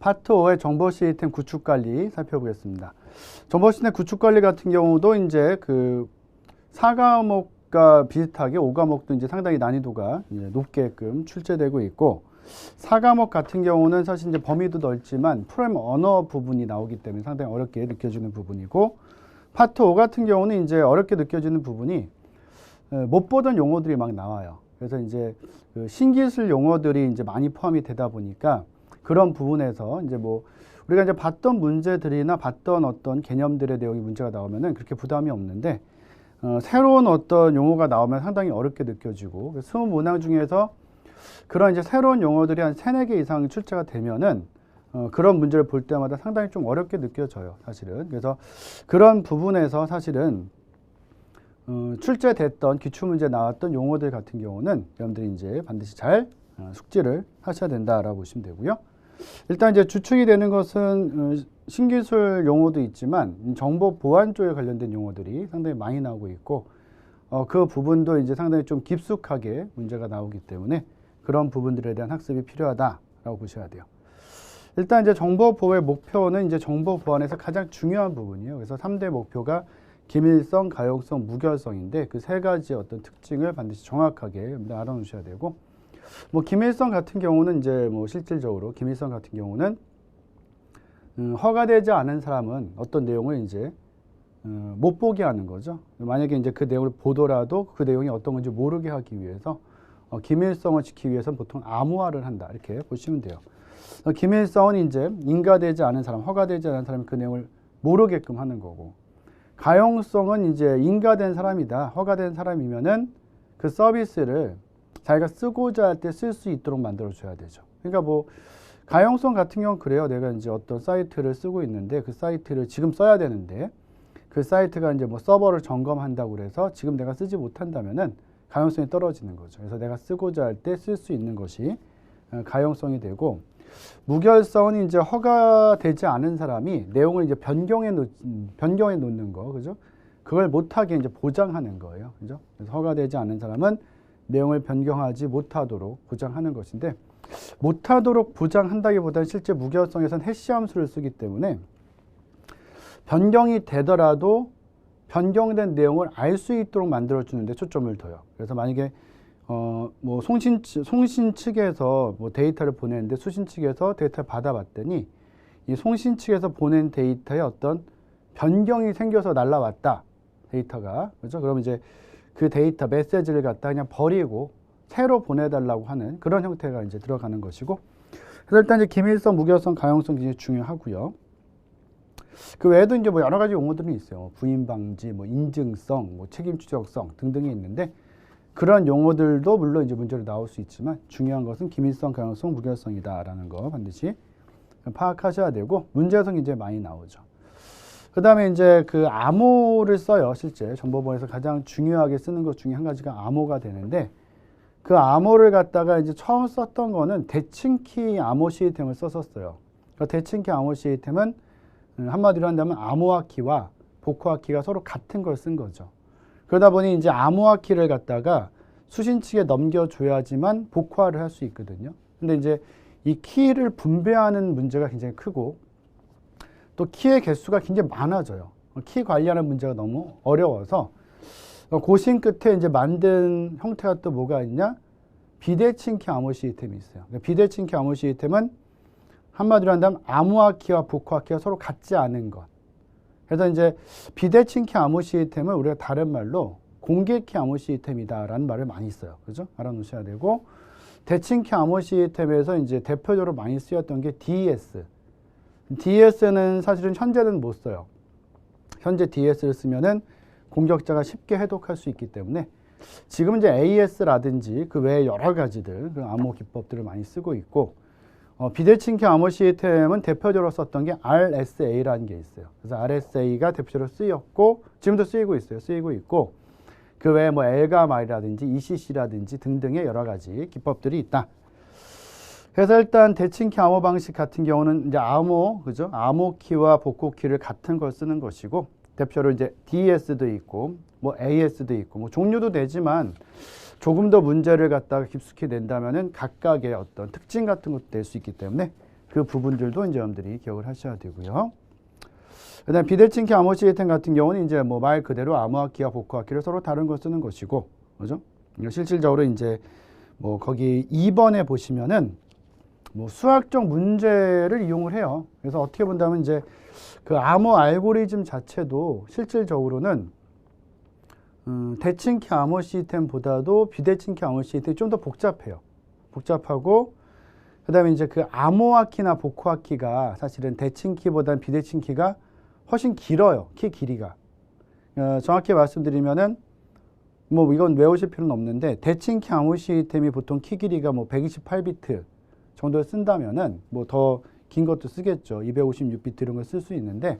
파트 5의 정보 시스템 구축 관리 살펴보겠습니다. 정보 시스템 구축 관리 같은 경우도 이제 그 4과목과 비슷하게 5과목도 이제 상당히 난이도가 이제 높게끔 출제되고 있고, 4과목 같은 경우는 사실 이제 범위도 넓지만 프로그램 언어 부분이 나오기 때문에 상당히 어렵게 느껴지는 부분이고, 파트 5 같은 경우는 이제 어렵게 느껴지는 부분이 못 보던 용어들이 막 나와요. 그래서 이제 그 신기술 용어들이 이제 많이 포함이 되다 보니까 그런 부분에서 이제 뭐 우리가 이제 봤던 문제들이나 봤던 어떤 개념들의 내용이 문제가 나오면은 그렇게 부담이 없는데, 새로운 어떤 용어가 나오면 상당히 어렵게 느껴지고, 20문항 중에서 그런 이제 새로운 용어들이 한 3, 4개 이상 출제가 되면은 그런 문제를 볼 때마다 상당히 좀 어렵게 느껴져요, 사실은. 그래서 그런 부분에서 사실은 출제됐던 기출문제 나왔던 용어들 같은 경우는 여러분들이 이제 반드시 잘 숙지를 하셔야 된다라고 보시면 되고요. 일단 이제 주축이 되는 것은 신기술 용어도 있지만 정보 보안 쪽에 관련된 용어들이 상당히 많이 나오고 있고, 그 부분도 이제 상당히 좀 깊숙하게 문제가 나오기 때문에 그런 부분들에 대한 학습이 필요하다라고 보셔야 돼요. 일단 이제 정보 보호의 목표는 이제 정보 보안에서 가장 중요한 부분이에요. 그래서 3대 목표가 기밀성, 가용성, 무결성인데 그 세 가지 어떤 특징을 반드시 정확하게 알아놓으셔야 되고, 뭐 기밀성 같은 경우는 이제 뭐 실질적으로 기밀성 같은 경우는 허가되지 않은 사람은 어떤 내용을 이제 못 보게 하는 거죠. 만약에 이제 그 내용을 보더라도 그 내용이 어떤 건지 모르게 하기 위해서 기밀성을 지키기 위해서는 보통 암호화를 한다, 이렇게 보시면 돼요. 기밀성은 이제 인가되지 않은 사람, 허가되지 않은 사람이 그 내용을 모르게끔 하는 거고, 가용성은 이제 인가된 사람이다, 허가된 사람이면은 그 서비스를 자기가 쓰고자 할 때 쓸 수 있도록 만들어 줘야 되죠. 그러니까 뭐 가용성 같은 경우는 그래요. 내가 이제 어떤 사이트를 쓰고 있는데 그 사이트를 지금 써야 되는데 그 사이트가 이제 뭐 서버를 점검한다고 그래서 지금 내가 쓰지 못한다면은 가용성이 떨어지는 거죠. 그래서 내가 쓰고자 할 때 쓸 수 있는 것이 가용성이 되고, 무결성은 이제 허가되지 않은 사람이 내용을 이제 변경해 놓는 거, 그죠? 그걸 못하게 이제 보장하는 거예요, 그죠? 그래서 허가되지 않은 사람은 내용을 변경하지 못하도록 보장하는 것인데, 못하도록 보장한다기보다는 실제 무결성에서는 해시 함수를 쓰기 때문에 변경이 되더라도 변경된 내용을 알 수 있도록 만들어주는 데 초점을 둬요. 그래서 만약에 뭐 송신 측에서 뭐 데이터를 보내는데 수신 측에서 데이터를 받아봤더니 이 송신 측에서 보낸 데이터에 어떤 변경이 생겨서 날라왔다, 데이터가. 그렇죠? 그럼 이제 그 데이터 메시지를 갖다 그냥 버리고 새로 보내달라고 하는 그런 형태가 이제 들어가는 것이고, 그래서 일단 이제 기밀성, 무결성, 가용성 굉장히 중요하고요. 그 외에도 이제 뭐 여러 가지 용어들이 있어요. 부인 방지, 뭐 인증성, 뭐 책임 추적성 등등이 있는데, 그런 용어들도 물론 이제 문제로 나올 수 있지만 중요한 것은 기밀성, 가용성, 무결성이다라는 거 반드시 파악하셔야 되고, 문제성이 이제 많이 나오죠. 그 다음에 이제 그 암호를 써요. 실제 정보보안에서 가장 중요하게 쓰는 것 중에 한 가지가 암호가 되는데, 그 암호를 갖다가 이제 처음 썼던 거는 대칭키 암호 시스템을 썼었어요. 그러니까 대칭키 암호 시스템은 한마디로 한다면 암호화 키와 복호화 키가 서로 같은 걸 쓴 거죠. 그러다 보니 이제 암호화 키를 갖다가 수신 측에 넘겨줘야지만 복호화를 할 수 있거든요. 근데 이제 이 키를 분배하는 문제가 굉장히 크고, 또 키의 개수가 굉장히 많아져요. 키 관리하는 문제가 너무 어려워서 고심 끝에 이제 만든 형태가 또 뭐가 있냐? 비대칭키 암호 시스템이 있어요. 비대칭키 암호 시스템은 한마디로 한다면 암호화 키와 복호화 키가 서로 같지 않은 것. 그래서 이제 비대칭키 암호 시스템을 우리가 다른 말로 공개키 암호 시스템이다라는 말을 많이 써요. 그죠? 알아놓으셔야 되고, 대칭키 암호 시스템에서 이제 대표적으로 많이 쓰였던 게 DES. DES는 사실은 현재는 못 써요. 현재 DES를 쓰면은 공격자가 쉽게 해독할 수 있기 때문에 지금 이제 AES라든지 그 외에 여러 가지들, 그 암호 기법들을 많이 쓰고 있고, 비대칭키 암호 시스템은 대표적으로 썼던 게 RSA라는 게 있어요. 그래서 RSA가 대표적으로 쓰였고, 지금도 쓰이고 있어요. 쓰이고 있고, 그 외에 뭐 엘가말이라든지 ECC라든지 등등의 여러 가지 기법들이 있다. 그래서 일단 대칭키 암호 방식 같은 경우는 이제 암호, 그죠? 암호 키와 복호 키를 같은 걸 쓰는 것이고, 대표로 이제 DES도 있고, 뭐 AS도 있고, 뭐 종류도 되지만 조금 더 문제를 갖다가 깊숙이 낸다면은 각각의 어떤 특징 같은 것도 낼 수 있기 때문에 그 부분들도 이제 여러분들이 기억을 하셔야 되고요. 그다음 비대칭키 암호 시스템 같은 경우는 이제 뭐 말 그대로 암호악기와 복호악기를 서로 다른 걸 쓰는 것이고, 그죠? 실질적으로 이제 뭐 거기 2번에 보시면은 뭐 수학적 문제를 이용을 해요. 그래서 어떻게 본다면 이제 그 암호 알고리즘 자체도 실질적으로는 대칭키 암호 시스템보다도 비대칭키 암호 시스템이 좀 더 복잡해요. 복잡하고 그다음에 이제 그 암호악기나 복호악기가 사실은 대칭키보다는 비대칭키가 훨씬 길어요. 키 길이가. 정확히 말씀드리면은 뭐 이건 외우실 필요는 없는데 대칭키 암호 시스템이 보통 키 길이가 뭐 128비트 정도 쓴다면은 뭐 더 긴 것도 쓰겠죠. 256비트 이런 걸 쓸 수 있는데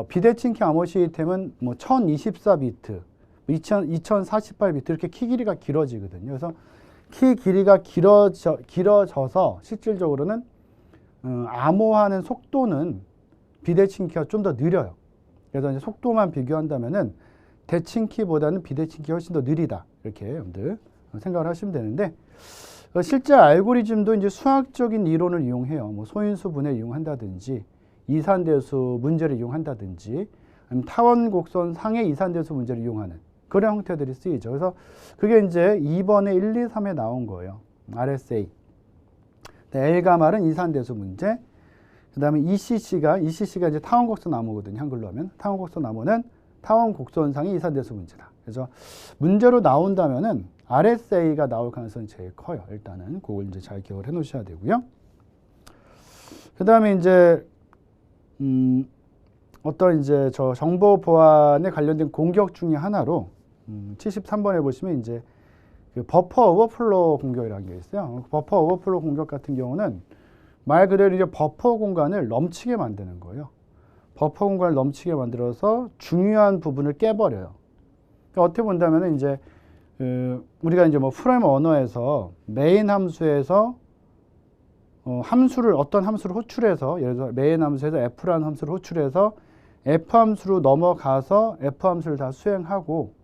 비대칭키 암호 시스템은 뭐 1024비트, 2048비트 이렇게 키 길이가 길어지거든요. 그래서 키 길이가 길어져서 실질적으로는 암호하는 속도는 비대칭키가 좀 더 느려요. 그래서 이제 속도만 비교한다면은 대칭키보다는 비대칭키가 훨씬 더 느리다. 이렇게 여러분들 생각을 하시면 되는데 실제 알고리즘도 이제 수학적인 이론을 이용해요. 뭐 소인수 분해를 이용한다든지 이산대수 문제를 이용한다든지 아니면 타원 곡선 상의 이산대수 문제를 이용하는 그런 형태들이 쓰이죠. 그래서 그게 이제 2번에 1, 2, 3에 나온 거예요. RSA. L가 말은 이산대수 문제. 그 다음에 ECC가 이제 타원 곡선 나무거든요. 한글로 하면. 타원 곡선 나무는 타원 곡선상의 이산대수 문제다. 그래서 문제로 나온다면은 RSA가 나올 가능성이 제일 커요. 일단은 그걸 이제 잘 기억을 해 놓으셔야 되고요. 그 다음에 이제 어떤 이제 저 정보 보안에 관련된 공격 중에 하나로 73번에 보시면 이제 그 버퍼 오버플로우 공격이라는 게 있어요. 버퍼 오버플로우 공격 같은 경우는 말 그대로 이제 버퍼 공간을 넘치게 만드는 거예요. 버퍼 공간을 넘치게 만들어서 중요한 부분을 깨버려요. 그러니까 어떻게 본다면은 이제 우리가 이제 뭐 프로그래밍 언어에서 메인 함수에서 어떤 함수를 호출해서 예를 들어 메인 함수에서 f라는 함수를 호출해서 f 함수로 넘어가서 f 함수를 다 수행하고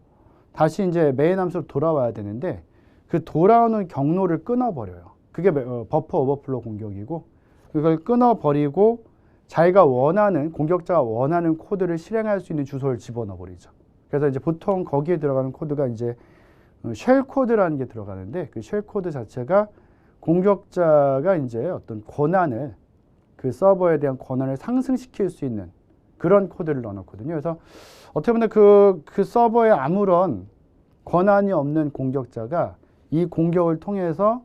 다시 이제 메인 함수로 돌아와야 되는데 그 돌아오는 경로를 끊어버려요. 그게 버퍼 오버플로우 공격이고 그걸 끊어버리고 자기가 원하는 공격자가 원하는 코드를 실행할 수 있는 주소를 집어넣어 버리죠. 그래서 이제 보통 거기에 들어가는 코드가 이제 쉘 코드라는 게 들어가는데 그 쉘 코드 자체가 공격자가 이제 어떤 권한을 그 서버에 대한 권한을 상승시킬 수 있는 그런 코드를 넣어놓거든요. 그래서 어떻게 보면 그 서버에 아무런 권한이 없는 공격자가 이 공격을 통해서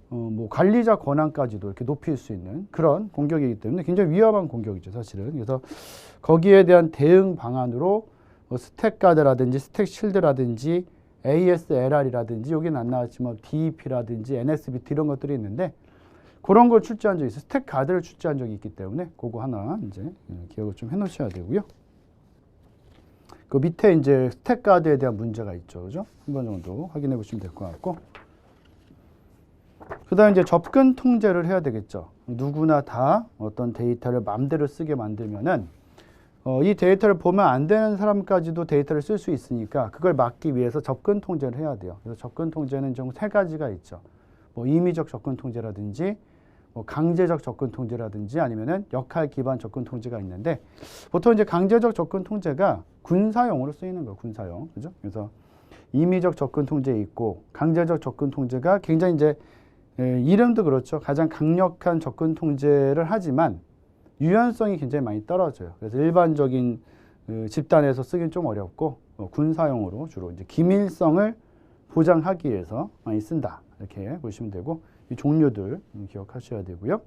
뭐 관리자 권한까지도 이렇게 높일 수 있는 그런 공격이기 때문에 굉장히 위험한 공격이죠, 사실은. 그래서 거기에 대한 대응 방안으로 뭐 스택 가드라든지 스택 실드라든지 ASLR이라든지 여기는 안 나왔지만 DEP라든지 NSBT 이런 것들이 있는데 그런 걸 출제한 적이 있어요. 스택 가드를 출제한 적이 있기 때문에 그거 하나 이제 기억을 좀 해놓으셔야 되고요. 그 밑에 이제 스택 가드에 대한 문제가 있죠, 그죠? 한 번 정도 확인해 보시면 될 것 같고. 그다음 이제 접근 통제를 해야 되겠죠. 누구나 다 어떤 데이터를 마음대로 쓰게 만들면은 이 데이터를 보면 안 되는 사람까지도 데이터를 쓸 수 있으니까 그걸 막기 위해서 접근 통제를 해야 돼요. 그래서 접근 통제는 좀 세 가지가 있죠. 뭐 임의적 접근 통제라든지 뭐 강제적 접근 통제라든지 아니면은 역할 기반 접근 통제가 있는데 보통 이제 강제적 접근 통제가 군사용으로 쓰이는 거예요. 군사용. 그죠? 그래서 임의적 접근 통제 있고 강제적 접근 통제가 굉장히 이제 이름도 그렇죠. 가장 강력한 접근 통제를 하지만 유연성이 굉장히 많이 떨어져요. 그래서 일반적인 집단에서 쓰긴 좀 어렵고 군사용으로 주로 이제 기밀성을 보장하기 위해서 많이 쓴다. 이렇게 보시면 되고 이 종류들 기억하셔야 되고요.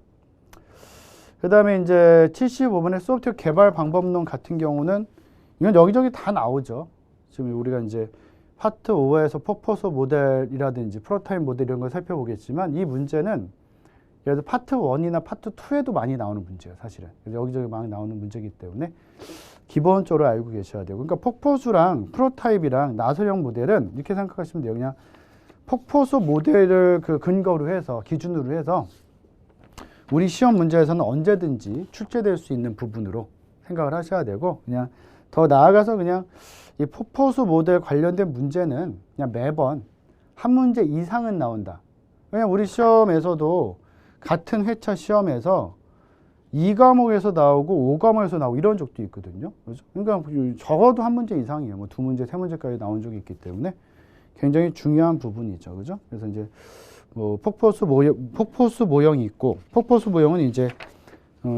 그 다음에 이제 75번의 소프트웨어 개발 방법론 같은 경우는 이건 여기저기 다 나오죠. 지금 우리가 이제 파트 5에서 퍼포스 모델이라든지 프로타입 모델 이런 걸 살펴보겠지만 이 문제는 예를 들어 파트 1이나 파트 2에도 많이 나오는 문제예요, 사실은. 그래서 여기저기 많이 나오는 문제이기 때문에 기본적으로 알고 계셔야 되고. 그러니까 폭포수랑 프로타입이랑 나설형 모델은 이렇게 생각하시면 돼요. 그냥 폭포수 모델을 그 근거로 해서 기준으로 해서 우리 시험 문제에서는 언제든지 출제될 수 있는 부분으로 생각을 하셔야 되고 그냥 더 나아가서 그냥 이 폭포수 모델 관련된 문제는 그냥 매번 한 문제 이상은 나온다. 왜냐면 우리 시험에서도 같은 회차 시험에서 2과목에서 나오고 5과목에서 나오고 이런 적도 있거든요. 그죠? 그러니까 적어도 한 문제 이상이에요. 뭐 두 문제, 세 문제까지 나온 적이 있기 때문에 굉장히 중요한 부분이죠. 그죠? 그래서 이제 뭐 폭포수 모형이 있고, 폭포수 모형은 이제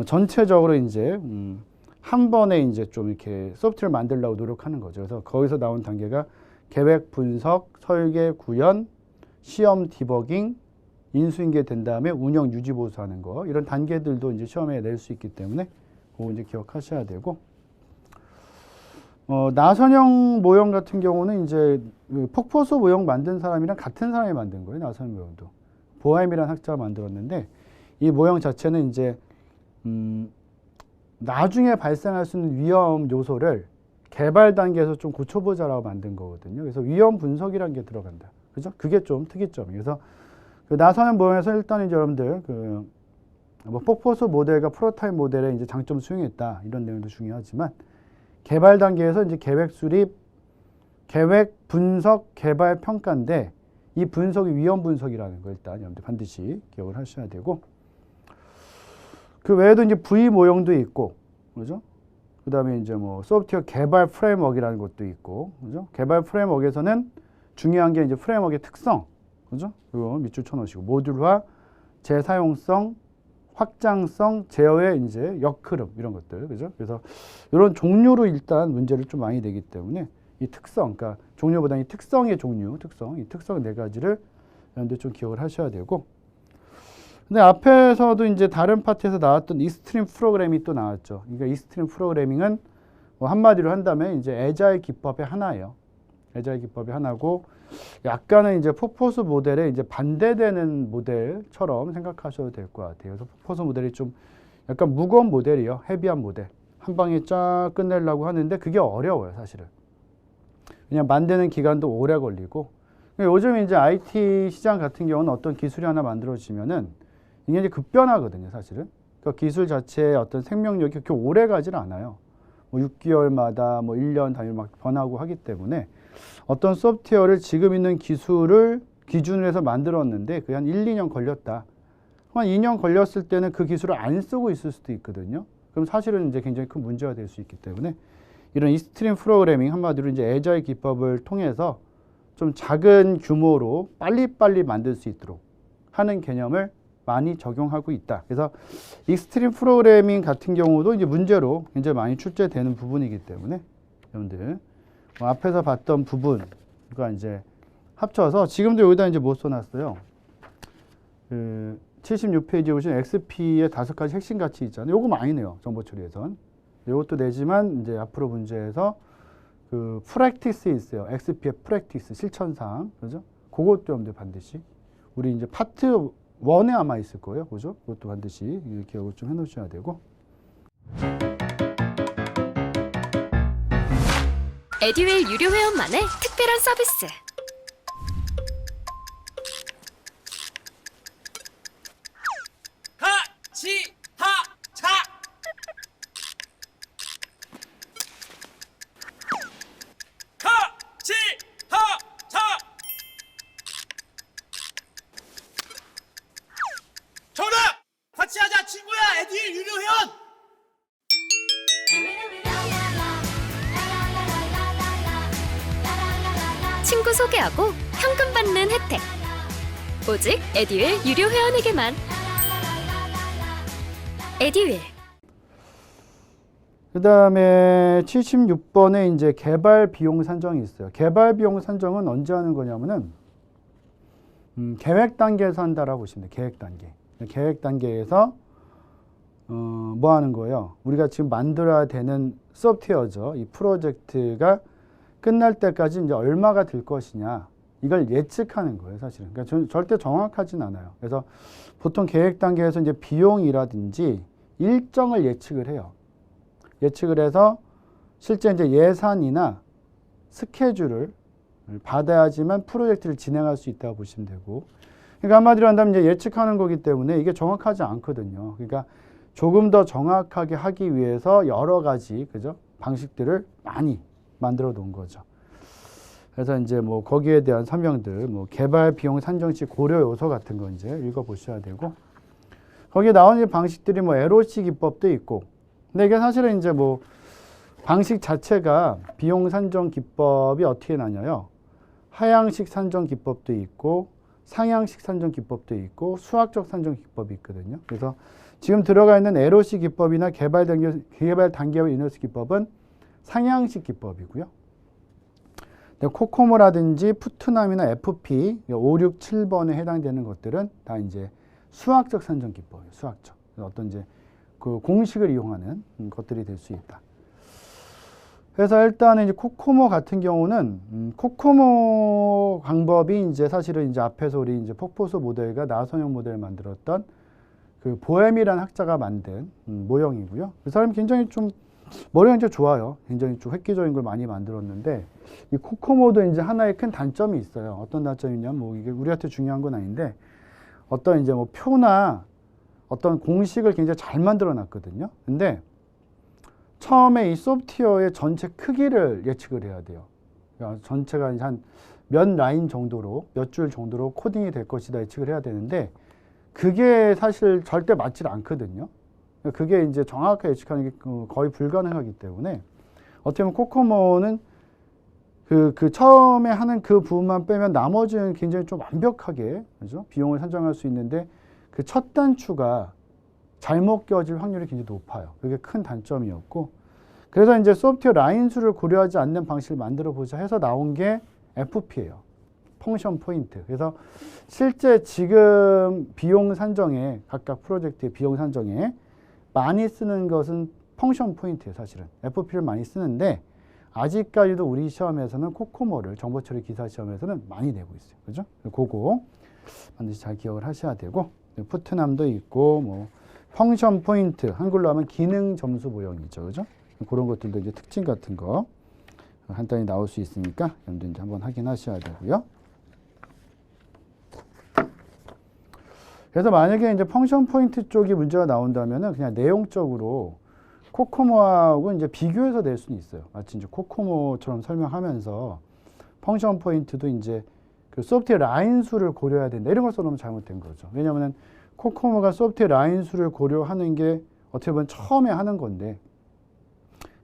전체적으로 이제 한 번에 이제 좀 이렇게 소프트웨어를 만들려고 노력하는 거죠. 그래서 거기서 나온 단계가 계획, 분석, 설계, 구현, 시험 디버깅, 인수인계 된 다음에 운영, 유지, 보수하는 거, 이런 단계들도 이제 시험에 낼 수 있기 때문에 그거 이제 기억하셔야 되고, 나선형 모형 같은 경우는 이제 폭포수 모형 만든 사람이랑 같은 사람이 만든 거예요. 나선형 모형도 보햄이라는 학자가 만들었는데, 이 모형 자체는 이제 나중에 발생할 수 있는 위험 요소를 개발 단계에서 좀 고쳐보자라고 만든 거거든요. 그래서 위험 분석이라는 게 들어간다. 그죠? 그게 좀 특이점이에요. 그래서 그 나선형 모형에서 일단 이제 여러분들 뭐 폭포수 모델과 프로타입 모델의 이제 장점을 수용했다, 이런 내용도 중요하지만, 개발 단계에서 이제 계획 수립, 계획 분석, 개발 평가인데, 이 분석이 위험 분석이라는 거 일단 여러분들 반드시 기억을 하셔야 되고, 그 외에도 이제 V 모형도 있고, 그죠? 그 다음에 이제 뭐 소프트웨어 개발 프레임워크라는 것도 있고, 그죠? 개발 프레임워크에서는 중요한 게 이제 프레임워크의 특성, 그죠? 이거 밑줄 쳐놓으시고, 모듈화, 재사용성, 확장성, 제어의 이제 역흐름, 이런 것들, 그죠? 그래서 이런 종류로 일단 문제를 좀 많이 내기 때문에 이 특성, 그러니까 종류보다 이 특성의 종류, 이 특성 네 가지를 여러분들 좀 기억을 하셔야 되고, 근데 앞에서도 이제 다른 파트에서 나왔던 익스트림 프로그래밍이 또 나왔죠. 그러니까 익스트림 프로그래밍은 뭐 한마디로 한다면 이제 애자일 기법의 하나예요. 애자일 기법의 하나고, 약간은 이제 폭포수 모델에 이제 반대되는 모델처럼 생각하셔도 될 것 같아요. 그래서 폭포수 모델이 좀 약간 무거운 모델이에요. 헤비한 모델. 한 방에 쫙 끝내려고 하는데 그게 어려워요, 사실은. 그냥 만드는 기간도 오래 걸리고. 요즘 이제 IT 시장 같은 경우는 어떤 기술이 하나 만들어지면은 이게 이제 급변하거든요, 사실은. 그러니까 기술 자체의 어떤 생명력이 그렇게 오래 가지는 않아요. 뭐 6개월마다 뭐 1년 단위로 막 변하고 하기 때문에 어떤 소프트웨어를 지금 있는 기술을 기준으로 해서 만들었는데 그게 한 1, 2년 걸렸다. 한 2년 걸렸을 때는 그 기술을 안 쓰고 있을 수도 있거든요. 그럼 사실은 이제 굉장히 큰 문제가 될 수 있기 때문에 이런 익스트림 프로그래밍, 한마디로 이제 애자일 기법을 통해서 좀 작은 규모로 빨리빨리 만들 수 있도록 하는 개념을 많이 적용하고 있다. 그래서 익스트림 프로그래밍 같은 경우도 이제 문제로 굉장히 많이 출제되는 부분이기 때문에 여러분들 앞에서 봤던 부분과 이제 합쳐서 지금도 여기다 이제 못 써놨어요. 76페이지에 보시면 XP의 5가지 핵심 가치 있잖아요. 요거 많이 내요, 정보 처리에선. 요것도 내지만 이제 앞으로 문제에서 그 프랙티스 있어요. XP의 프랙티스 실천사항, 그죠? 그것도 여러분들 반드시 우리 이제 파트 1에 아마 있을 거예요, 그죠? 그것도 반드시 기억을 좀 해놓으셔야 되고. 에듀윌 유료 회원만의 특별한 서비스. 하치하차 하치하차 정답! 같이 하자 친구야. 에듀윌 유료 회원. 친구 소개하고 현금 받는 혜택. 오직 에듀윌 유료 회원에게만. 에듀윌. 그 다음에 76번에 이제 개발 비용 산정이 있어요. 개발 비용 산정은 언제 하는 거냐면은 계획 단계에서 한다라고 보시면 돼요. 계획 단계. 계획 단계에서 뭐 하는 거예요? 우리가 지금 만들어야 되는 소프트웨어죠. 이 프로젝트가 끝날 때까지 이제 얼마가 들 것이냐, 이걸 예측하는 거예요, 사실은. 그러니까 절대 정확하진 않아요. 그래서 보통 계획 단계에서 이제 비용이라든지 일정을 예측을 해요. 예측을 해서 실제 이제 예산이나 스케줄을 받아야지만 프로젝트를 진행할 수 있다고 보시면 되고, 그러니까 한마디로 한다면 이제 예측하는 거기 때문에 이게 정확하지 않거든요. 그러니까 조금 더 정확하게 하기 위해서 여러 가지, 그죠? 방식들을 많이 만들어 놓은 거죠. 그래서 이제 뭐 거기에 대한 설명들, 뭐 개발 비용 산정 시 고려 요소 같은 거 이제 읽어 보셔야 되고, 거기에 나오는 방식들이 뭐 LOC 기법도 있고, 근데 이게 사실은 이제 뭐 방식 자체가 비용 산정 기법이 어떻게 나뉘어요? 하향식 산정 기법도 있고 상향식 산정 기법도 있고 수학적 산정 기법이 있거든요. 그래서 지금 들어가 있는 LOC 기법이나 개발 단계와 이너스 기법은 상향식 기법이고요. 코코모라든지 푸트남이나 FP 5, 6, 7번에 해당되는 것들은 다 이제 수학적 산정 기법이에요. 수학적. 어떤 이제 그 공식을 이용하는 것들이 될 수 있다. 그래서 일단은 이제 코코모 같은 경우는 코코모 방법이 이제 사실은 이제 앞에서 우리 이제 폭포수 모델과 나선형 모델을 만들었던 그 보엠이라는 학자가 만든 모형이고요. 그 사람이 굉장히 좀 머리가 이제 좋아요. 굉장히 좀 획기적인 걸 많이 만들었는데 이 코코모도 이제 하나의 큰 단점이 있어요. 어떤 단점이냐면 뭐 이게 우리한테 중요한 건 아닌데 어떤 이제 뭐 표나 어떤 공식을 굉장히 잘 만들어 놨거든요. 근데 처음에 이 소프트웨어의 전체 크기를 예측을 해야 돼요. 그러니까 전체가 한 몇 라인 정도로, 몇 줄 정도로 코딩이 될 것이다 예측을 해야 되는데 그게 사실 절대 맞지 않거든요. 그게 이제 정확하게 예측하는 게 거의 불가능하기 때문에 어떻게 보면 코코모는 그 처음에 하는 그 부분만 빼면 나머지는 굉장히 좀 완벽하게, 그죠? 비용을 산정할 수 있는데 그 첫 단추가 잘못 껴질 확률이 굉장히 높아요. 그게 큰 단점이었고, 그래서 이제 소프트웨어 라인 수를 고려하지 않는 방식을 만들어 보자 해서 나온 게 FP예요. 펑션 포인트. 그래서 실제 지금 비용 산정에, 각각 프로젝트의 비용 산정에 많이 쓰는 것은 펑션 포인트예요. 사실은 FP를 많이 쓰는데 아직까지도 우리 시험에서는 코코모를, 정보처리 기사 시험에서는 많이 내고 있어요. 그죠? 그거 반드시 잘 기억을 하셔야 되고, 푸트남도 있고, 뭐 펑션 포인트, 한글로 하면 기능 점수 모형이죠. 그죠? 그런 것들도 이제 특징 같은 거 간단히 나올 수 있으니까 여러분들 이제 한번 확인하셔야 되고요. 그래서 만약에 이제 펑션 포인트 쪽이 문제가 나온다면은 그냥 내용적으로 코코모하고 이제 비교해서 낼 수는 있어요. 마치 이제 코코모처럼 설명하면서 펑션 포인트도 이제 그 소프트웨어 라인 수를 고려해야 된다. 이런 걸 써놓으면 잘못된 거죠. 왜냐하면 코코모가 소프트웨어 라인 수를 고려하는 게 어떻게 보면 처음에 하는 건데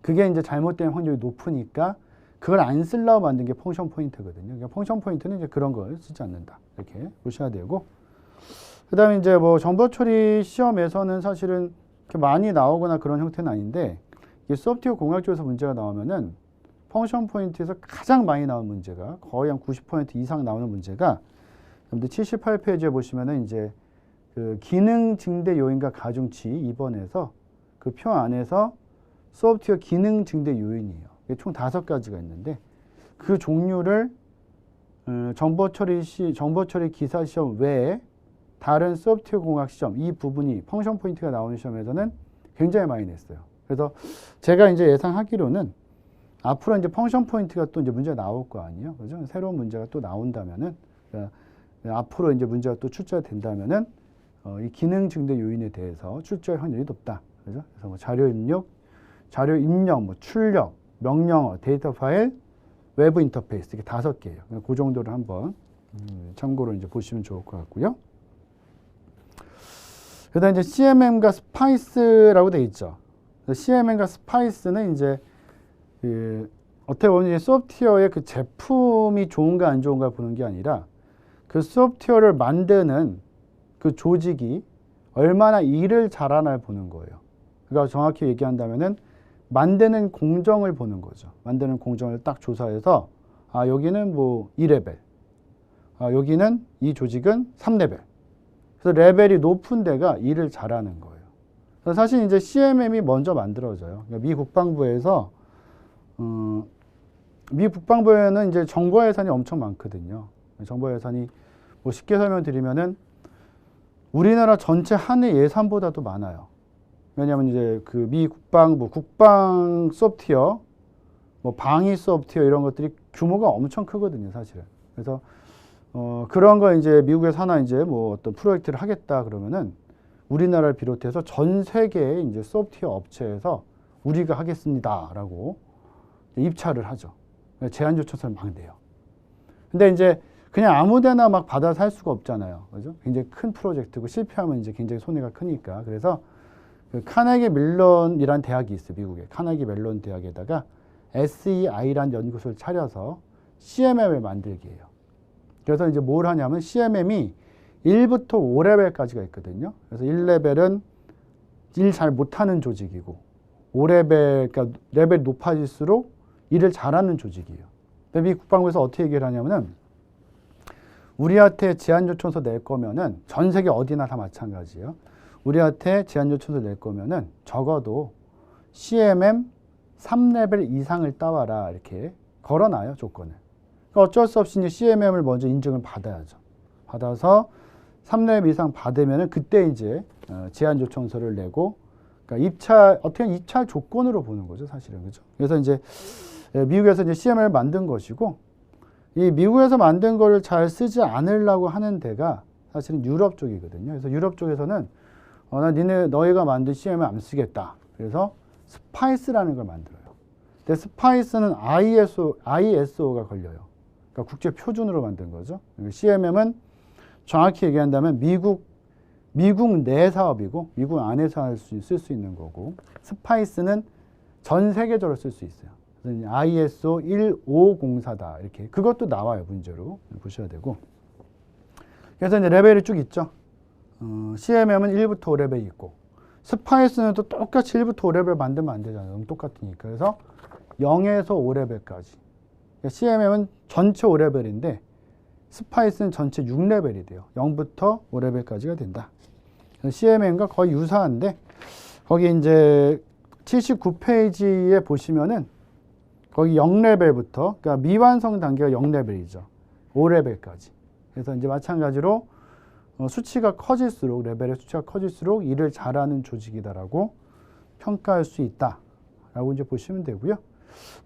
그게 이제 잘못된 확률이 높으니까 그걸 안 쓰려고 만든 게 펑션 포인트거든요. 그러니까 펑션 포인트는 이제 그런 걸 쓰지 않는다. 이렇게 보셔야 되고, 그 다음에 이제 뭐 정보 처리 시험에서는 사실은 이렇게 많이 나오거나 그런 형태는 아닌데, 이게 소프트웨어 공학 쪽에서 문제가 나오면은 펑션 포인트에서 가장 많이 나오는 문제가 거의 한 90% 이상 나오는 문제가, 여러분들 78페이지에 보시면은 이제 그 기능 증대 요인과 가중치 2번에서 그 표 안에서 소프트웨어 기능 증대 요인이에요. 이게 총 5가지가 있는데 그 종류를 정보 처리 기사 시험 외에 다른 소프트웨어 공학 시험, 이 부분이 펑션 포인트가 나오는 시험에서는 굉장히 많이 냈어요. 그래서 제가 이제 예상하기로는 앞으로 이제 펑션 포인트가 또 이제 문제가 나올 거 아니에요. 그죠? 새로운 문제가 또 나온다면은, 그러니까 앞으로 이제 문제가 또 출제된다면은, 이 기능 증대 요인에 대해서 출제할 확률이 높다. 그죠? 그래서 뭐 자료 입력, 뭐 출력, 명령어, 데이터 파일, 외부 인터페이스, 이게 5개예요. 그 정도를 한번 참고로 이제 보시면 좋을 것 같고요. 그다음 이제 CMM과 스파이스라고 돼 있죠. CMM과 스파이스는 이제 어떻게 보면 이제 소프트웨어의 그 제품이 좋은가 안 좋은가 보는 게 아니라 그 소프트웨어를 만드는 그 조직이 얼마나 일을 잘하나 보는 거예요. 그러니까 정확히 얘기한다면은 만드는 공정을 보는 거죠. 만드는 공정을 딱 조사해서 아 여기는 뭐 2레벨, 아 여기는 이 조직은 3레벨. 그래서 레벨이 높은 데가 일을 잘하는 거예요. 그래서 사실 이제 CMM이 먼저 만들어져요. 그러니까 미 국방부에서 미 국방부에는 이제 정보 예산이 엄청 많거든요. 정보 예산이 뭐 쉽게 설명드리면은 우리나라 전체 한 해 예산보다도 많아요. 왜냐하면 이제 그 미 국방부 국방 소프트웨어, 뭐 방위 소프트웨어 이런 것들이 규모가 엄청 크거든요, 사실은. 그래서 그런 거 이제 미국에서 하나 이제 뭐 어떤 프로젝트를 하겠다 그러면은 우리나라를 비롯해서 전 세계의 이제 소프트웨어 업체에서 우리가 하겠습니다라고 입찰을 하죠. 제안 요청서를 막 내요. 근데 이제 그냥 아무데나 막 받아서 할 수가 없잖아요. 그죠? 굉장히 큰 프로젝트고 실패하면 이제 굉장히 손해가 크니까. 그래서 그 카네기 멜론이란 대학이 있어요. 미국에. 카네기 멜론 대학에다가 SEI란 연구소를 차려서 CMM을 만들게 해요. 그래서 이제 뭘 하냐면 CMM이 1부터 5레벨까지가 있거든요. 그래서 1레벨은 일 잘 못하는 조직이고 5레벨, 그러니까 레벨이 높아질수록 일을 잘하는 조직이에요. 근데 미 국방부에서 어떻게 얘기를 하냐면은 우리한테 제안 요청서 낼 거면은 전 세계 어디나 다 마찬가지예요. 우리한테 제안 요청서 낼 거면은 적어도 CMM 3레벨 이상을 따와라 이렇게 걸어놔요, 조건을. 그러니까 어쩔 수 없이 이제 CMM을 먼저 인증을 받아야죠. 받아서 3레벨 이상 받으면은 그때 이제 제안 요청서를 내고, 그러니까 입찰, 어떻게 입찰 조건으로 보는 거죠, 사실은. 그죠? 그래서 이제 미국에서 이제 CMM을 만든 것이고, 이 미국에서 만든 거를 잘 쓰지 않으려고 하는 데가 사실은 유럽 쪽이거든요. 그래서 유럽 쪽에서는 너희가 만든 CMM을 안 쓰겠다. 그래서 스파이스라는 걸 만들어요. 근데 스파이스는 ISO가 걸려요. 그러니까 국제 표준으로 만든 거죠. CMM은 정확히 얘기한다면 미국 내 사업이고 미국 안에서 쓸 수 있는 거고, 스파이스는 전 세계적으로 쓸 수 있어요. 그래서 ISO 1504다 이렇게, 그것도 나와요, 문제로 보셔야 되고. 그래서 이제 레벨이 쭉 있죠. CMM은 1부터 5레벨이 있고, 스파이스는 또 똑같이 1부터 5레벨 만들면 안 되잖아요. 너무 똑같으니까. 그래서 0에서 5레벨까지. 그러니까 CMM은 전체 5레벨인데 스파이스는 전체 6레벨이 돼요. 0부터 5레벨까지가 된다. CMM과 거의 유사한데, 거기 이제 79페이지에 보시면은 거기 0레벨부터, 그러니까 미완성 단계가 0레벨이죠. 5레벨까지. 그래서 이제 마찬가지로 수치가 커질수록, 레벨의 수치가 커질수록 일을 잘하는 조직이다라고 평가할 수 있다라고 이제 보시면 되고요.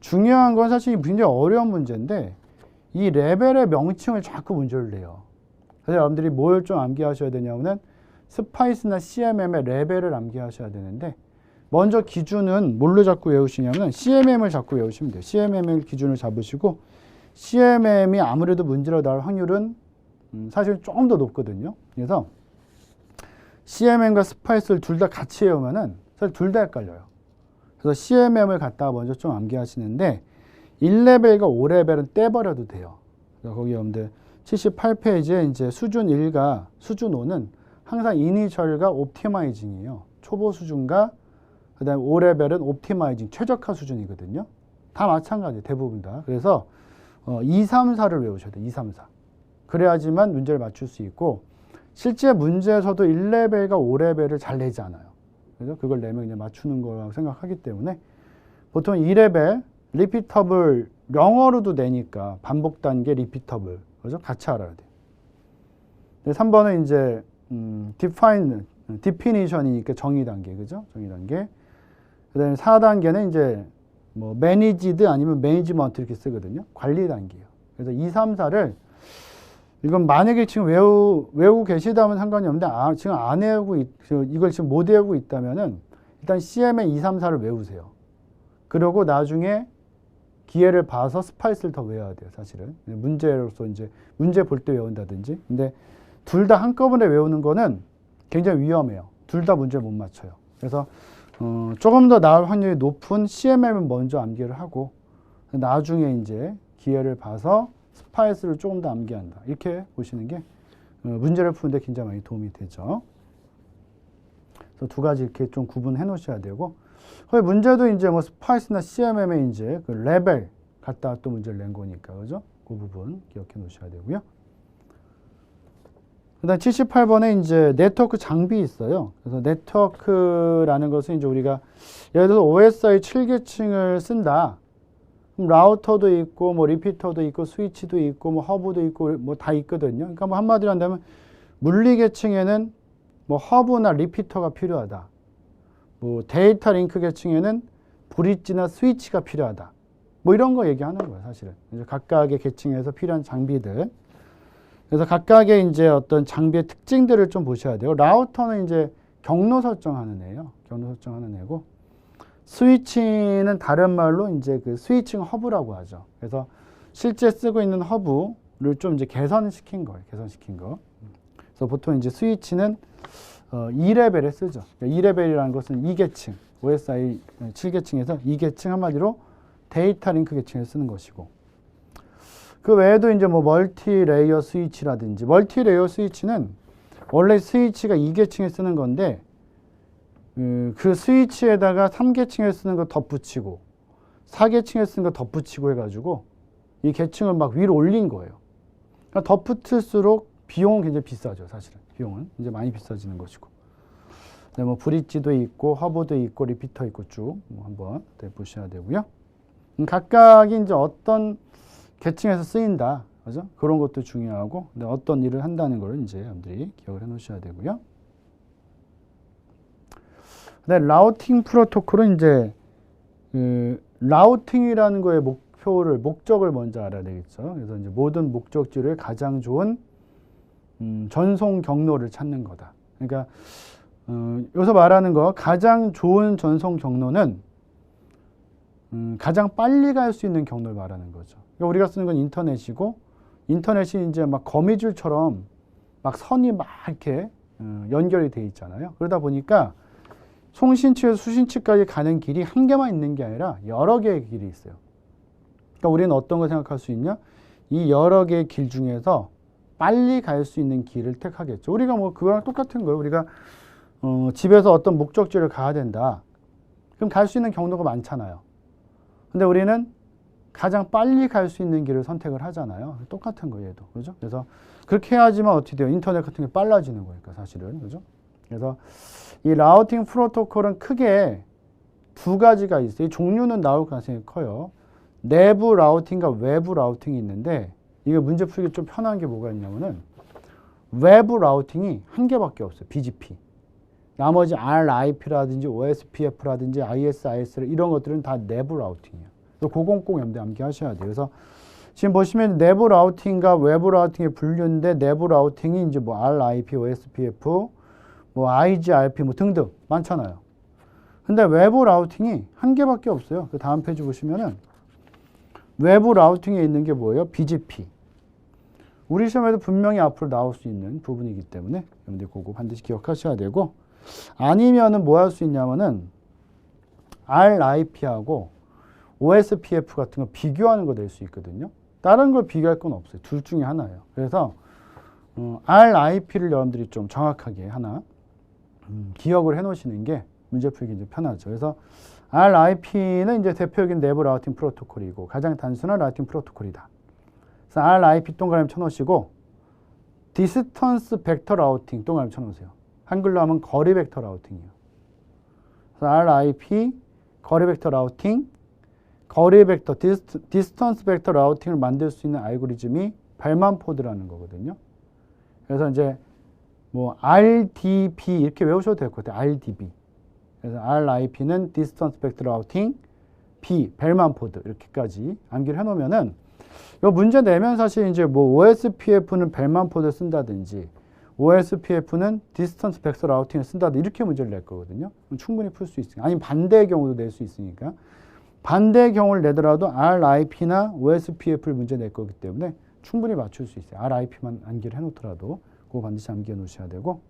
중요한 건 사실 굉장히 어려운 문제인데, 이 레벨의 명칭을 자꾸 문제를 내요. 그래서 여러분들이 뭘 좀 암기하셔야 되냐면은 스파이스나 CMM의 레벨을 암기하셔야 되는데, 먼저 기준은 뭘로 자꾸 외우시냐면 CMM을 자꾸 외우시면 돼요. CMM을 기준을 잡으시고, CMM이 아무래도 문제로 나올 확률은 사실 조금 더 높거든요. 그래서 CMM과 스파이스를 둘 다 같이 외우면은 사실 둘 다 헷갈려요. 그래서 CMM을 갖다가 먼저 좀 암기하시는데, 1레벨과 5레벨은 떼버려도 돼요. 그래서 거기 여러분들 78페이지에 이제 수준 1과 수준 5는 항상 이니셜과 옵티마이징이에요. 초보 수준과 그 다음에 5레벨은 옵티마이징, 최적화 수준이거든요. 다 마찬가지예요, 대부분 다. 그래서 2, 3, 4를 외우셔야 돼요. 2, 3, 4. 그래야지만 문제를 맞출 수 있고, 실제 문제에서도 1레벨과 5레벨을 잘 내지 않아요. 그래서 그걸 내면 이제 맞추는 거라고 생각하기 때문에 보통 2레벨 리피터블 영어로도 내니까 반복 단계 리피터블, 그죠? 같이 알아야 돼요. 3번은 이제 definition이니까 정의 단계, 그죠? 정의 단계. 그다음에 4단계는 이제 뭐 managed 아니면 management 이렇게 쓰거든요. 관리 단계예요. 그래서 2, 3, 4를 이건 만약에 지금 외우고 계시다면 상관이 없는데, 지금 안 외우고 이걸 지금 못 외우고 있다면은 일단 CM의 2, 3, 4를 외우세요. 그리고 나중에 기회를 봐서 스파이스를 더 외워야 돼요, 사실은. 문제로서 이제 문제 볼 때 외운다든지. 근데 둘 다 한꺼번에 외우는 거는 굉장히 위험해요. 둘 다 문제를 못 맞춰요. 그래서 조금 더 나을 확률이 높은 CMM을 먼저 암기를 하고, 나중에 이제 기회를 봐서 스파이스를 조금 더 암기한다. 이렇게 보시는 게 문제를 푸는데 굉장히 많이 도움이 되죠. 그래서 두 가지 이렇게 좀 구분해 놓으셔야 되고, 거기 문제도 이제 뭐 스파이스나 CMM에 이제 그 레벨 갖다 또 문제를 낸 거니까, 그죠? 그 부분 기억해 놓으셔야 되고요. 그 다음 78번에 이제 네트워크 장비 있어요. 그래서 네트워크라는 것은 이제 우리가 예를 들어서 OSI 7계층을 쓴다. 그럼 라우터도 있고, 뭐 리피터도 있고, 스위치도 있고, 뭐 허브도 있고, 뭐 다 있거든요. 그러니까 뭐 한마디로 한다면 물리 계층에는 뭐 허브나 리피터가 필요하다. 뭐 데이터 링크 계층에는 브릿지나 스위치가 필요하다. 뭐 이런 거 얘기하는 거예요, 사실은. 이제 각각의 계층에서 필요한 장비들. 그래서 각각의 이제 어떤 장비의 특징들을 좀 보셔야 돼요. 라우터는 이제 경로 설정하는 애예요. 경로 설정하는 애고, 스위치는 다른 말로 이제 그 스위칭 허브라고 하죠. 그래서 실제 쓰고 있는 허브, 좀 이제 개선시킨 거예요. 개선시킨 거. 그래서 보통 이제 스위치는 2레벨에 쓰죠. 그러니까 2레벨이라는 것은 2계층, OSI 7계층에서 2계층 한마디로 데이터 링크 계층에 쓰는 것이고, 그 외에도 이제 뭐 멀티 레이어 스위치라든지, 멀티 레이어 스위치는 원래 스위치가 2계층에 쓰는 건데 그 스위치에다가 3계층에 쓰는 거 덧붙이고 4계층에 쓰는 거 덧붙이고 해가지고 이 계층을 막 위로 올린 거예요. 그러니까 덧붙을수록 비용은 굉장히 비싸죠. 사실은 비용은 이제 많이 비싸지는 것이고, 뭐 브릿지도 있고 허브도 있고 리피터 있고 쭉 뭐 한번 보셔야 되고요. 각각이 이제 어떤 계층에서 쓰인다, 그죠? 그런 것도 중요하고, 근데 어떤 일을 한다는 걸 이제 여러분들이 기억을 해놓으셔야 되고요. 네, 라우팅 프로토콜은 이제 라우팅이라는 거의 목적을 먼저 알아야 되겠죠. 그래서 이제 모든 목적지를 가장 좋은 전송 경로를 찾는 거다. 그러니까 여기서 말하는 거 가장 좋은 전송 경로는 가장 빨리 갈 수 있는 경로를 말하는 거죠. 그러니까 우리가 쓰는 건 인터넷이고, 인터넷이 이제 막 거미줄처럼 막 선이 막 이렇게 연결이 돼 있잖아요. 그러다 보니까 송신치에서 수신치까지 가는 길이 한 개만 있는 게 아니라 여러 개의 길이 있어요. 그러니까 우리는 어떤 걸 생각할 수 있냐? 이 여러 개의 길 중에서 빨리 갈 수 있는 길을 택하겠죠. 우리가 뭐 그거랑 똑같은 거예요. 우리가 집에서 어떤 목적지를 가야 된다. 그럼 갈 수 있는 경로가 많잖아요. 근데 우리는 가장 빨리 갈 수 있는 길을 선택을 하잖아요. 똑같은 거예요, 얘도. 그죠? 그래서 그렇게 해야지만 어떻게 돼요? 인터넷 같은 게 빨라지는 거니까, 사실은. 그죠? 그래서 이 라우팅 프로토콜은 크게 두 가지가 있어요. 이 종류는 나올 가능성이 커요. 내부 라우팅과 외부 라우팅이 있는데, 이게 문제 풀기 좀 편한 게 뭐가 있냐면은 외부 라우팅이 한 개밖에 없어요. BGP. 나머지 RIP라든지 OSPF라든지 ISIS 이런 것들은 다 내부 라우팅이에요. 그래서 그건 꼭 암기하셔야 돼요. 그래서 지금 보시면 내부 라우팅과 외부 라우팅의 분류인데, 내부 라우팅이 이제 뭐 RIP, OSPF, 뭐 IGRP 뭐 등등 많잖아요. 근데 외부 라우팅이 한 개밖에 없어요. 그 다음 페이지 보시면은 외부 라우팅에 있는 게 뭐예요? BGP. 우리 시험에도 분명히 앞으로 나올 수 있는 부분이기 때문에 여러분들 그거 반드시 기억하셔야 되고, 아니면은 뭐 할 수 있냐면은 RIP하고 OSPF 같은 거 비교하는 거 낼 수 있거든요. 다른 걸 비교할 건 없어요. 둘 중에 하나예요. 그래서 RIP를 여러분들이 좀 정확하게 하나 기억을 해 놓으시는 게 문제 풀기 이제 편하죠. 그래서 RIP는 이제 대표적인 내부 라우팅 프로토콜이고 가장 단순한 라우팅 프로토콜이다. 그래서 RIP 동그라미 쳐놓으시고, 디스턴스 벡터 라우팅 동그라미 쳐놓으세요. 한글로 하면 거리 벡터 라우팅이에요. 그래서 RIP 거리 벡터 라우팅, 거리 벡터 디스턴스 벡터 라우팅을 만들 수 있는 알고리즘이 벨만 포드라는 거거든요. 그래서 이제 뭐 RDB 이렇게 외우셔도 될 것 같아요. RDB. 그래서 RIP는 디스턴스 벡터 라우팅, B 벨만 포드 이렇게까지 암기를 해놓으면은 이 문제 내면 사실 이제 뭐 OSPF는 벨만 포드 쓴다든지 OSPF는 디스턴스 벡터 라우팅을 쓴다든지 이렇게 문제를 낼 거거든요. 충분히 풀 수 있으니까. 아니면 반대의 경우도 낼 수 있으니까. 반대의 경우를 내더라도 RIP나 OSPF를 문제 낼 거기 때문에 충분히 맞출 수 있어요. RIP만 암기를 해놓더라도 그거 반드시 암기해 놓으셔야 되고.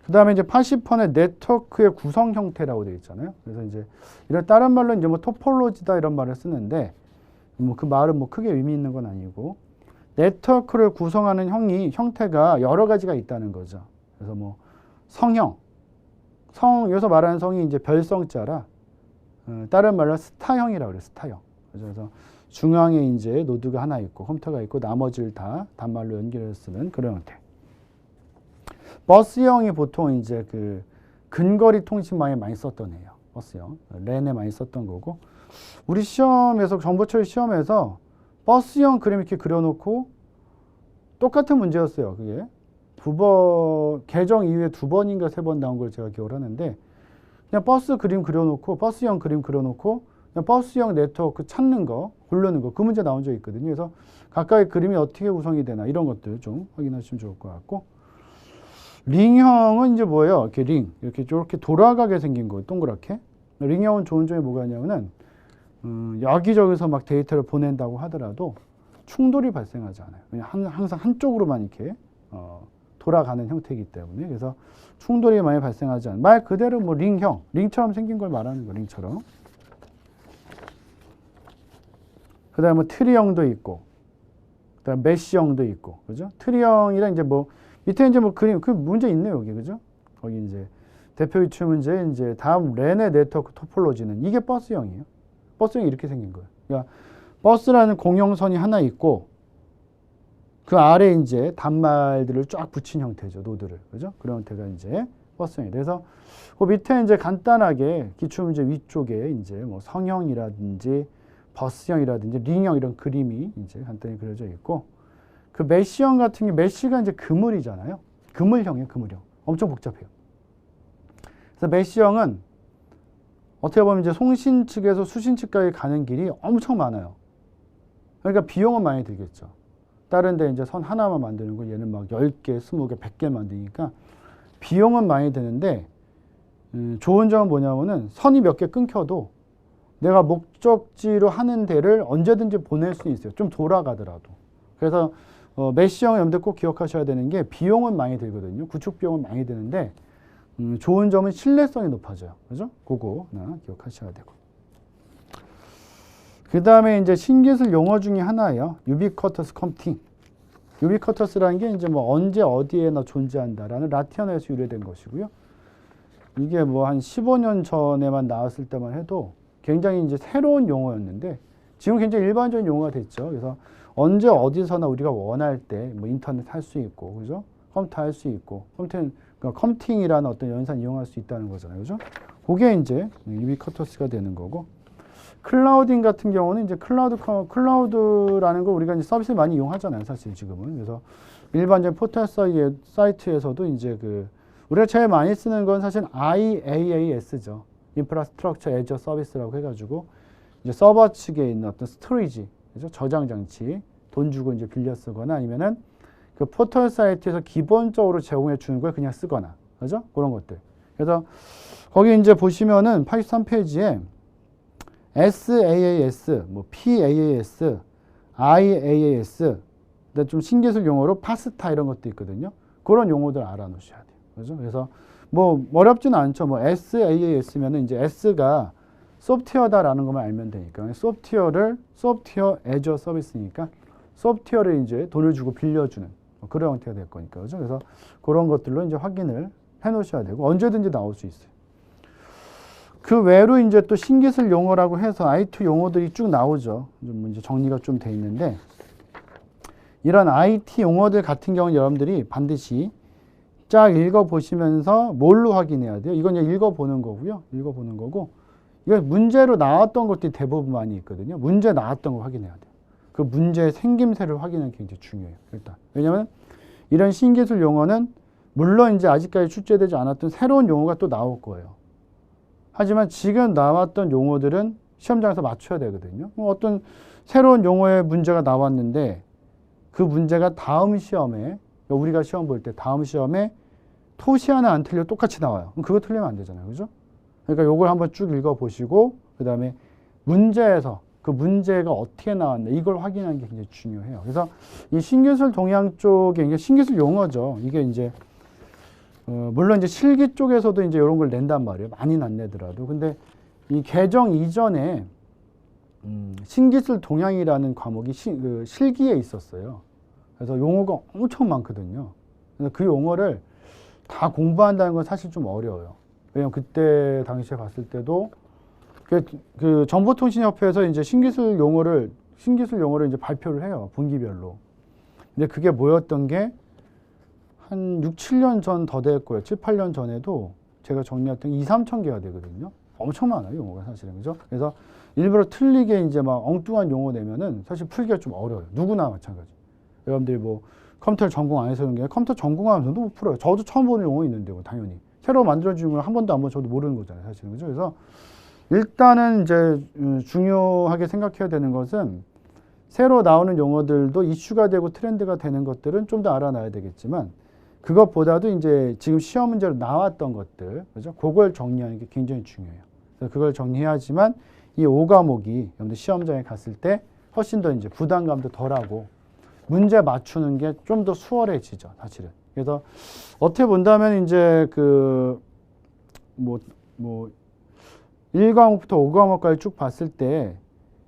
그 다음에 이제 80번의 네트워크의 구성 형태라고 되어 있잖아요. 그래서 이제 이런 다른 말로 이제 뭐 토폴로지다 이런 말을 쓰는데, 뭐 그 말은 뭐 크게 의미 있는 건 아니고, 네트워크를 구성하는 형태가 여러 가지가 있다는 거죠. 그래서 뭐 성형, 여기서 말하는 성이 이제 별성자라, 다른 말로 스타형이라고 그래요. 스타형. 그래서 중앙에 이제 노드가 하나 있고 컴퓨터가 있고 나머지를 다 단말로 연결해서 쓰는 그런 형태. 버스형이 보통 이제 그 근거리 통신망에 많이 썼던 애예요. 버스형. 랜에 많이 썼던 거고, 우리 시험에서 정보처리 시험에서 버스형 그림 이렇게 그려놓고 똑같은 문제였어요. 그게 개정 이후에 2번인가 3번 나온 걸 제가 기억을 하는데, 그냥 버스 그림 그려놓고 버스형 그림 그려놓고 그냥 버스형 네트워크 찾는 거, 고르는 거, 그 문제 나온 적 있거든요. 그래서 각각의 그림이 어떻게 구성이 되나 이런 것들 좀 확인하시면 좋을 것 같고, 링형은 이제 뭐예요? 이렇게 링, 이렇게 저렇게 돌아가게 생긴 거예요. 동그랗게. 링형은 좋은 점이 뭐가 있냐면은 여기저기서 막 데이터를 보낸다고 하더라도 충돌이 발생하지 않아요. 왜냐하면 항상 한쪽으로만 이렇게 돌아가는 형태이기 때문에. 그래서 충돌이 많이 발생하지 않아요. 말 그대로 뭐 링형, 링처럼 생긴 걸 말하는 거예요. 링처럼. 그 다음에 뭐 트리형도 있고, 그 다음에 메쉬형도 있고, 그죠? 트리형이랑 이제 뭐, 밑에 이제 뭐 그림, 그 문제 있네요, 여기, 그죠? 거기 이제 대표 기출 문제, 이제 다음 렌의 네트워크 토폴로지는 이게 버스형이에요. 버스형이 이렇게 생긴 거예요. 그러니까 버스라는 공용선이 하나 있고, 그 아래 이제 단말들을 쫙 붙인 형태죠, 노드를. 그죠? 그런 형태가 이제 버스형이에요. 그래서 그 밑에 이제 간단하게 기출 문제 위쪽에 이제 뭐 성형이라든지 버스형이라든지 링형 이런 그림이 이제 간단히 그려져 있고, 그 메쉬형 같은 게 메쉬가 이제 그물이잖아요. 그물형이에요, 그물형. 엄청 복잡해요. 그래서 메쉬형은 어떻게 보면 이제 송신 측에서 수신 측까지 가는 길이 엄청 많아요. 그러니까 비용은 많이 들겠죠. 다른 데 이제 선 하나만 만드는 거 얘는 막 10개, 20개, 100개 만드니까 비용은 많이 드는데 좋은 점은 뭐냐면은 선이 몇 개 끊겨도 내가 목적지로 하는 데를 언제든지 보낼 수 있어요. 좀 돌아가더라도. 그래서 메쉬형 염두에 꼭 기억하셔야 되는 게 비용은 많이 들거든요. 구축 비용은 많이 드는데 좋은 점은 신뢰성이 높아져요. 그죠? 그거 하나 기억하셔야 되고. 그 다음에 이제 신기술 용어 중에 하나예요. 유비쿼터스 컴퓨팅. 유비쿼터스라는 게 이제 뭐 언제 어디에나 존재한다라는 라틴어에서 유래된 것이고요. 이게 뭐 한 15년 전에만 나왔을 때만 해도 굉장히 이제 새로운 용어였는데 지금 굉장히 일반적인 용어가 됐죠. 그래서 언제 어디서나 우리가 원할 때 뭐 인터넷 할 수 있고, 그죠? 컴퓨터 할 수 있고, 컴퓨팅이라는 어떤 연산 이용할 수 있다는 거잖아요. 그죠? 그게 이제 유비쿼터스가 되는 거고, 클라우딩 같은 경우는 이제 클라우드라는 걸 우리가 이제 서비스를 많이 이용하잖아요. 사실 지금은. 그래서 일반적인 포털 사이트에서도 이제 우리가 제일 많이 쓰는 건 사실 IaaS죠. 인프라스트럭처 애저 서비스라고 해가지고 이제 서버 측에 있는 어떤 스토리지, 그죠? 저장 장치 돈 주고 이제 빌려 쓰거나 아니면은 그 포털 사이트에서 기본적으로 제공해 주는 걸 그냥 쓰거나, 그죠? 그런 것들. 그래서 거기 이제 보시면은 83페이지에 SaaS, 뭐 PaaS, IaaS, 근데 좀 신기술 용어로 파스타 이런 것도 있거든요. 그런 용어들 알아놓으셔야 돼요. 그죠? 그래서 뭐 어렵지는 않죠. 뭐 SaaS면은 이제 S가 소프트웨어다라는 것만 알면 되니까 소프트웨어 애저 서비스니까 소프트웨어를 이제 돈을 주고 빌려주는 그런 형태가 될 거니까. 그죠? 그래서 그런 것들로 이제 확인을 해 놓으셔야 되고 언제든지 나올 수 있어요. 그 외로 이제 또 신기술 용어라고 해서 IT 용어들이 쭉 나오죠. 좀 이제 정리가 좀 돼 있는데 이런 IT 용어들 같은 경우는 여러분들이 반드시 쫙 읽어보시면서 뭘로 확인해야 돼요? 이건 그냥 읽어보는 거고요. 읽어보는 거고 이거 문제로 나왔던 것들이 대부분 많이 있거든요. 문제 나왔던 거 확인해야 돼요. 그 문제의 생김새를 확인하는 게 굉장히 중요해요. 일단 왜냐하면 이런 신기술 용어는 물론 이제 아직까지 출제되지 않았던 새로운 용어가 또 나올 거예요. 하지만 지금 나왔던 용어들은 시험장에서 맞춰야 되거든요. 어떤 새로운 용어의 문제가 나왔는데 그 문제가 다음 시험에 우리가 시험 볼 때 다음 시험에 토시 하나 안 틀려 똑같이 나와요. 그럼 그거 틀리면 안 되잖아요. 그죠? 그러니까 요걸 한번 쭉 읽어보시고 그 다음에 문제에서 그 문제가 어떻게 나왔나 이걸 확인하는 게 굉장히 중요해요. 그래서 이 신기술 동향 쪽에 이게 신기술 용어죠. 이게 이제 물론 이제 실기 쪽에서도 이제 이런 걸 낸단 말이에요. 많이는 안 내더라도. 근데 이 개정 이전에 신기술 동향이라는 과목이 실기에 있었어요. 그래서 용어가 엄청 많거든요. 그래서 그 용어를 다 공부한다는 건 사실 좀 어려워요. 왜냐면 그때 당시에 봤을 때도 그 정보통신협회에서 이제 신기술 용어를 이제 발표를 해요. 분기별로. 근데 그게 뭐였던 게 한 6, 7년 전 더 될 거예요. 7, 8년 전에도 제가 정리했던 게 2, 3천 개가 되거든요. 엄청 많아요, 용어가 사실은. 그죠? 그래서 일부러 틀리게 이제 막 엉뚱한 용어 내면은 사실 풀기가 좀 어려워요. 누구나 마찬가지. 여러분들이 뭐 컴퓨터를 전공 안 해서 그런 게 컴퓨터 전공하면서도 못 풀어요. 저도 처음 보는 용어 있는데 뭐 당연히. 새로 만들어지는 걸 한 번도 안 보고 저도 모르는 거잖아요, 사실은. 그죠? 그래서 일단은 이제 중요하게 생각해야 되는 것은 새로 나오는 용어들도 이슈가 되고 트렌드가 되는 것들은 좀 더 알아놔야 되겠지만 그것보다도 이제 지금 시험 문제로 나왔던 것들, 그죠? 그걸 정리하는 게 굉장히 중요해요. 그래서 그걸 정리해야지만 이 5과목이 여러분들 시험장에 갔을 때 훨씬 더 이제 부담감도 덜하고 문제 맞추는 게 좀 더 수월해지죠, 사실은. 그래서 어떻게 본다면 이제 그 뭐 1과목부터 5과목까지 쭉 봤을 때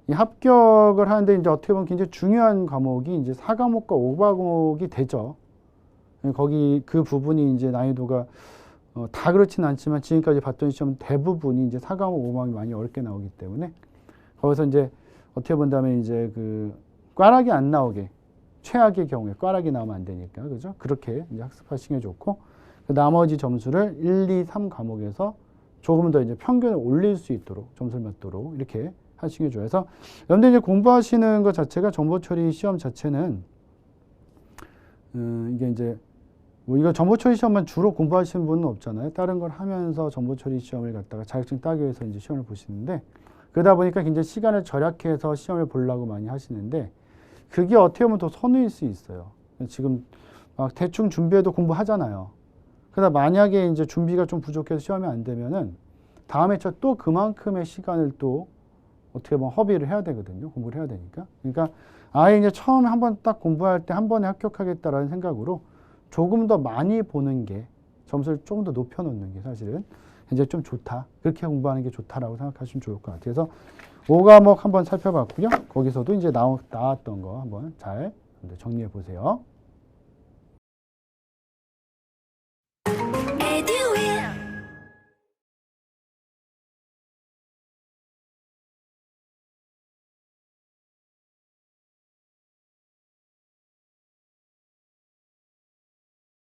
이 합격을 하는데 이제 어떻게 보면 굉장히 중요한 과목이 이제 4과목과 5과목이 되죠. 거기 그 부분이 이제 난이도가 다 그렇진 않지만 지금까지 봤던 시험은 대부분이 이제 4과목, 5과목이 많이 어렵게 나오기 때문에 거기서 이제 어떻게 본다면 이제 그 꽈락이 안 나오게 최악의 경우에 꽈락이 나오면 안 되니까 그죠? 그렇게 이제 학습하시는 게 좋고 그 나머지 점수를 1, 2, 3 과목에서 조금 더 이제 평균을 올릴 수 있도록 점수를 맞도록 이렇게 하시는 게 좋아요. 그래서 여러분들 이제 공부하시는 것 자체가 정보처리 시험 자체는 이게 이제 뭐 이거 정보처리 시험만 주로 공부하시는 분은 없잖아요. 다른 걸 하면서 정보처리 시험을 갖다가 자격증 따기 위해서 이제 시험을 보시는데 그러다 보니까 굉장히 시간을 절약해서 시험을 보려고 많이 하시는데 그게 어떻게 보면 더 선우일 수 있어요. 지금 막 대충 준비해도 공부하잖아요. 그러다 만약에 이제 준비가 좀 부족해서 시험이 안 되면은 다음 회차 또 그만큼의 시간을 또 어떻게 보면 허비를 해야 되거든요. 공부를 해야 되니까. 그러니까 아예 이제 처음에 한번 딱 공부할 때 한 번에 합격하겠다라는 생각으로 조금 더 많이 보는 게 점수를 조금 더 높여놓는 게 사실은 이제 좀 좋다. 그렇게 공부하는 게 좋다라고 생각하시면 좋을 것 같아요. 그래서 5과목 한번 살펴봤고요. 거기서도 이제 나왔던 거 한번 잘 정리해 보세요.